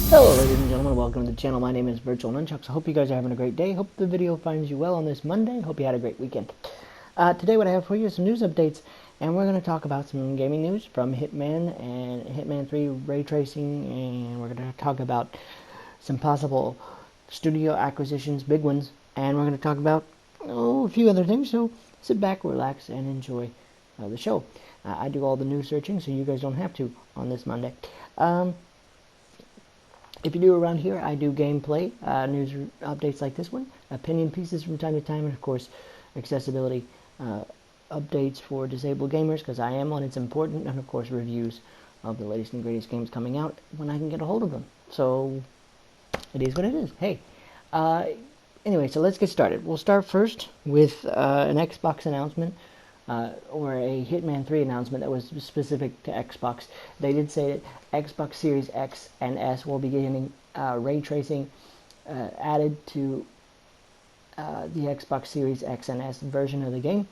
Hello ladies and gentlemen, welcome to the channel. My name is VirtualNunchucks. I hope you guys are having a great day. Hope the video finds you well on this Monday. Hope you had a great weekend. Today what I have for you is some news updates, and we're going to talk about some gaming news from Hitman and Hitman 3 Ray Tracing, and we're going to talk about some possible studio acquisitions, big ones, and we're going to talk about a few other things, so sit back, relax, and enjoy the show. I do all the news searching, so you guys don't have to on this Monday. If you do around here, I do gameplay, news updates like this one, opinion pieces from time to time, and of course, accessibility updates for disabled gamers, because I am one, it's important, and of course, reviews of the latest and greatest games coming out when I can get a hold of them. So, it is what it is. Hey, anyway, so let's get started. We'll start first with an Xbox announcement, or a Hitman 3 announcement that was specific to Xbox. They did say that Xbox Series X and S will be getting ray tracing added to the Xbox Series X and S version of the game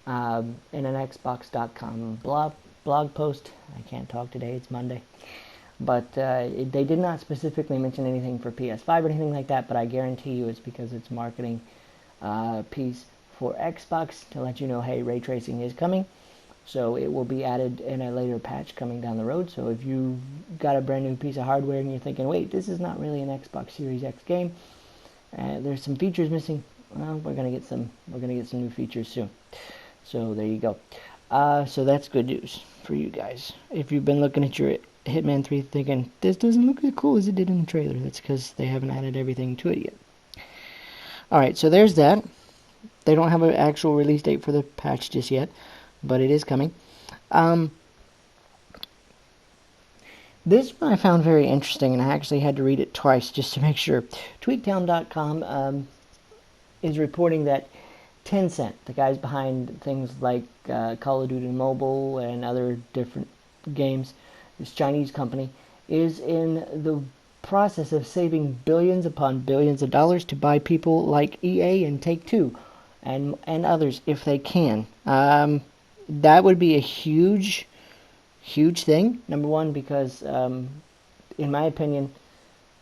in an Xbox.com blog post. I can't talk today, it's Monday. But they did not specifically mention anything for PS5 or anything like that, but I guarantee you it's because it's marketing piece for Xbox to let you know, hey, ray tracing is coming. So it will be added in a later patch coming down the road. So if you got a brand new piece of hardware and you're thinking, wait, this is not really an Xbox Series X game, there's some features missing, well, we're gonna get some new features soon. So there you go. So that's good news for you guys. If you've been looking at your Hitman 3 thinking, this doesn't look as cool as it did in the trailer, that's because they haven't added everything to it yet. Alright, so there's that. They don't have an actual release date for the patch just yet, but it is coming. This one I found very interesting, and I actually had to read it twice just to make sure. Tweaktown.com is reporting that Tencent, the guys behind things like Call of Duty Mobile and other different games, this Chinese company, is in the process of saving billions upon billions of dollars to buy people like EA and Take-Two and others if they can. That would be a huge thing. Number one, because in my opinion,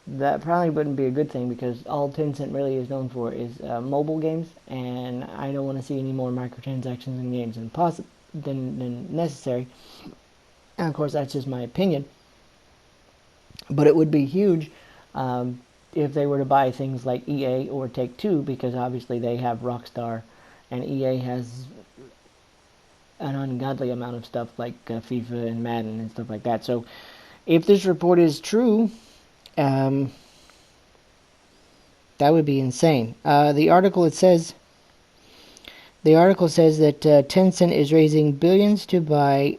that probably wouldn't be a good thing, because all Tencent really is known for is mobile games, and I don't want to see any more microtransactions in games than necessary. And of course, that's just my opinion. But it would be huge if they were to buy things like EA or Take-Two, because obviously they have Rockstar, and EA has an ungodly amount of stuff like FIFA and Madden and stuff like that. So if this report is true, that would be insane. The article says that Tencent is raising billions to buy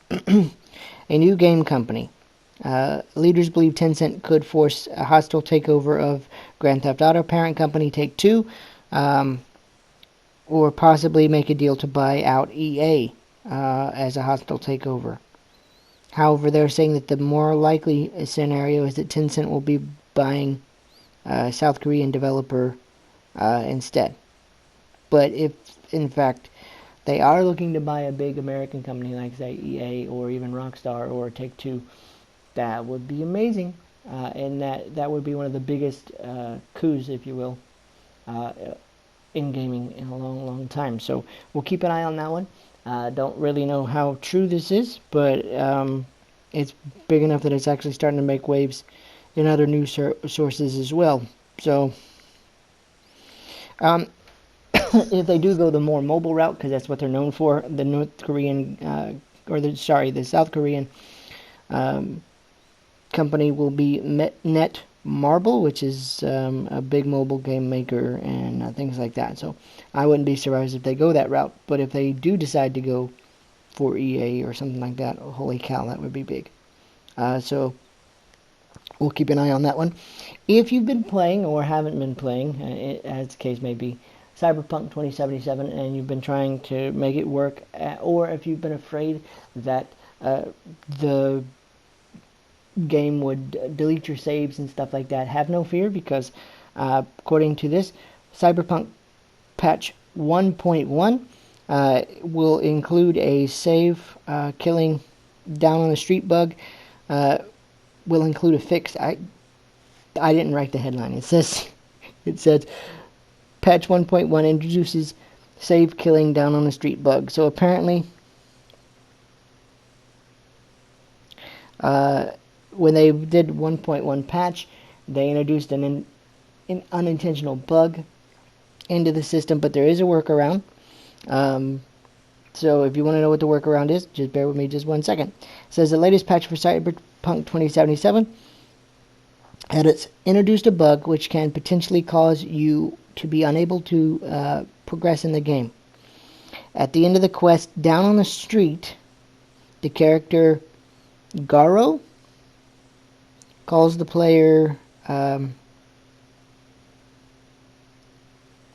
a new game company. Leaders believe Tencent could force a hostile takeover of Grand Theft Auto parent company Take-Two, or possibly make a deal to buy out EA as a hostile takeover. However, they're saying that the more likely scenario is that Tencent will be buying a South Korean developer instead. But if, in fact, they are looking to buy a big American company like, say, EA or even Rockstar or Take-Two, that would be amazing, and that would be one of the biggest coups, if you will, in gaming in a long time. So we'll keep an eye on that one. Don't really know how true this is, but it's big enough that it's actually starting to make waves in other news sources as well. So if they do go the more mobile route, because that's what they're known for, the North Korean the South Korean company will be Netmarble, which is a big mobile game maker and things like that. So I wouldn't be surprised if they go that route. But if they do decide to go for EA or something like that, oh, holy cow, that would be big. So we'll keep an eye on that one. If you've been playing or haven't been playing, as the case may be, Cyberpunk 2077, and you've been trying to make it work, or if you've been afraid that the game would delete your saves and stuff like that, have no fear, because according to this, Cyberpunk patch 1.1 will include a save killing down on the street bug will include a fix. I didn't write the headline. It says patch 1.1 introduces save killing down on the street bug. So apparently, when they did 1.1 patch, they introduced an unintentional bug into the system, but there is a workaround. So if you want to know what the workaround is, just bear with me just 1 second. It says the latest patch for Cyberpunk 2077 had introduced a bug which can potentially cause you to be unable to progress in the game. At the end of the quest, down on the street, the character Garo calls the player...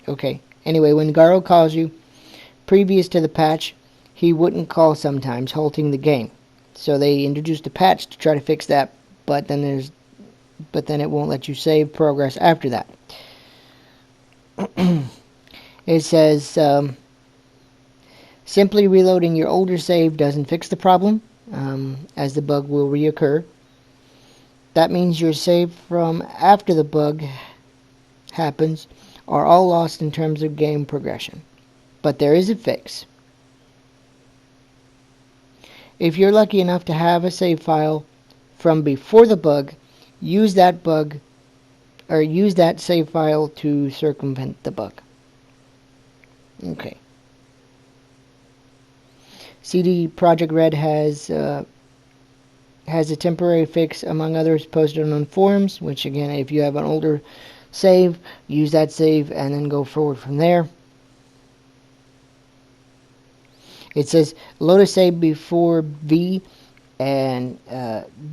okay. Anyway, when Garo calls you, previous to the patch, he wouldn't call sometimes, halting the game. So they introduced a patch to try to fix that, but then it won't let you save progress after that. It says simply reloading your older save doesn't fix the problem, as the bug will reoccur. That means your save from after the bug happens are all lost in terms of game progression. But there is a fix. If you're lucky enough to have a save file from before the bug, use that save file to circumvent the bug. Okay. CD Projekt Red has a temporary fix, among others, posted on forums, which again, if you have an older save, use that save and then go forward from there. It says load a save before V and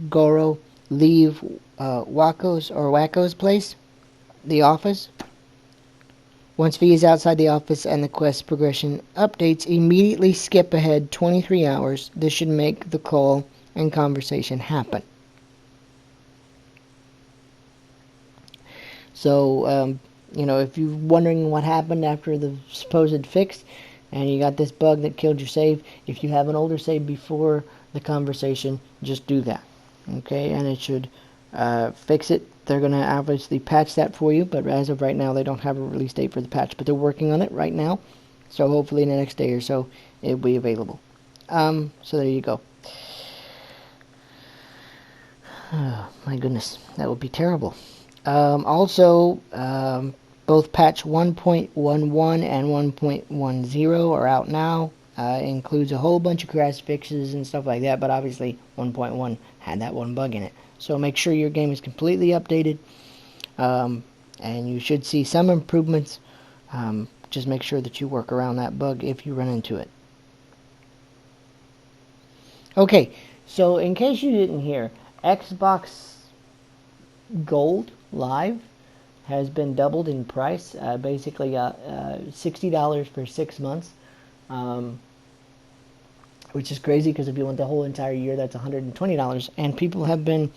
Goro leave Waco's place, the office. Once V is outside the office and the quest progression updates, immediately skip ahead 23 hours. This should make the call and conversation happen. So, if you're wondering what happened after the supposed fix, and you got this bug that killed your save, if you have an older save before the conversation, just do that. Okay, and it should fix it. They're going to obviously patch that for you, but as of right now, they don't have a release date for the patch, but they're working on it right now. So hopefully in the next day or so, it'll be available. So there you go. Oh, my goodness, that would be terrible. Also, both patch 1.11 and 1.10 are out now. Includes a whole bunch of crash fixes and stuff like that, but obviously 1.1 had that one bug in it. So make sure your game is completely updated, and you should see some improvements. Just make sure that you work around that bug if you run into it. Okay, so in case you didn't hear, Xbox Gold Live has been doubled in price, basically $60 for 6 months, which is crazy because if you want the whole entire year, that's $120, and people have been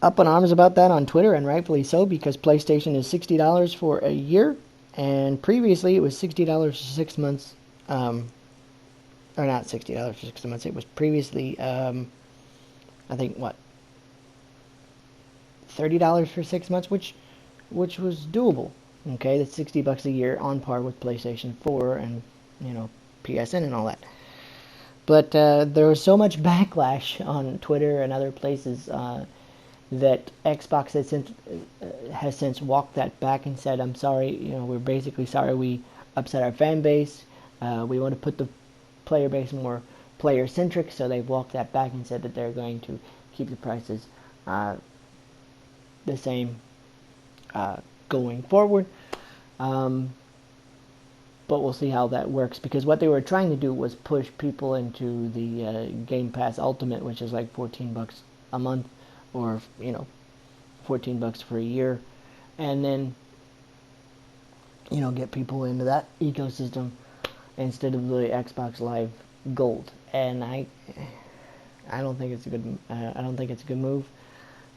up in arms about that on Twitter, and rightfully so, because PlayStation is $60 for a year, and previously it was $60 for 6 months, or not $60 for 6 months, it was previously, I think, $30 for 6 months, which was doable. Okay, that's $60 a year, on par with PlayStation 4 and PSN and all that. But there was so much backlash on Twitter and other places that Xbox has since walked that back and said, "I'm sorry, we're basically sorry we upset our fan base. We want to put the player base more player centric." So they've walked that back and said that they're going to keep the prices the same going forward, but we'll see how that works, because what they were trying to do was push people into the Game Pass Ultimate, which is like $14 a month, or $14 for a year, and then get people into that ecosystem instead of the Xbox Live Gold. And I don't think it's a good move.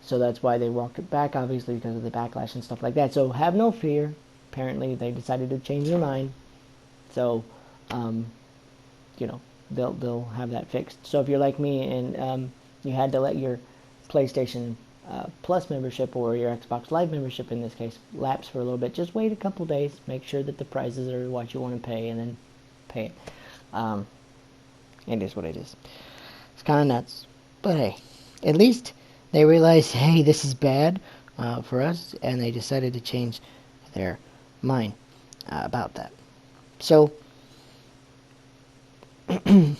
So that's why they walked it back, obviously, because of the backlash and stuff like that. So have no fear. Apparently, they decided to change their mind. So, they'll have that fixed. So if you're like me and you had to let your PlayStation Plus membership or your Xbox Live membership in this case lapse for a little bit. Just wait a couple days, make sure that the prices are what you want to pay, and then pay it. It is what it is. It's kind of nuts, but hey, at least they realized, hey, this is bad for us, and they decided to change their mind about that. So there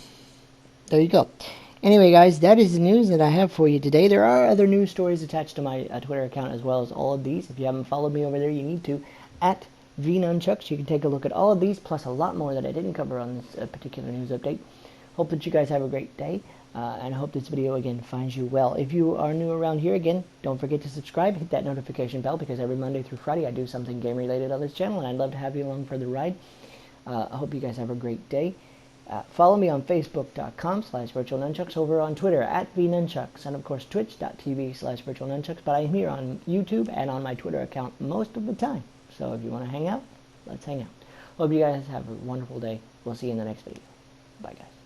you go. Anyway, guys, that is the news that I have for you today. There are other news stories attached to my Twitter account as well as all of these. If you haven't followed me over there, you need to. At VNunchucks, you can take a look at all of these, plus a lot more that I didn't cover on this particular news update. Hope that you guys have a great day, and I hope this video, again, finds you well. If you are new around here, again, don't forget to subscribe, hit that notification bell, because every Monday through Friday I do something game-related on this channel, and I'd love to have you along for the ride. I hope you guys have a great day. Follow me on Facebook.com/VirtualNunchucks, over on Twitter at VNunchucks, and of course Twitch.tv/VirtualNunchucks. But I am here on YouTube and on my Twitter account most of the time. So if you want to hang out, let's hang out. Hope you guys have a wonderful day. We'll see you in the next video. Bye, guys.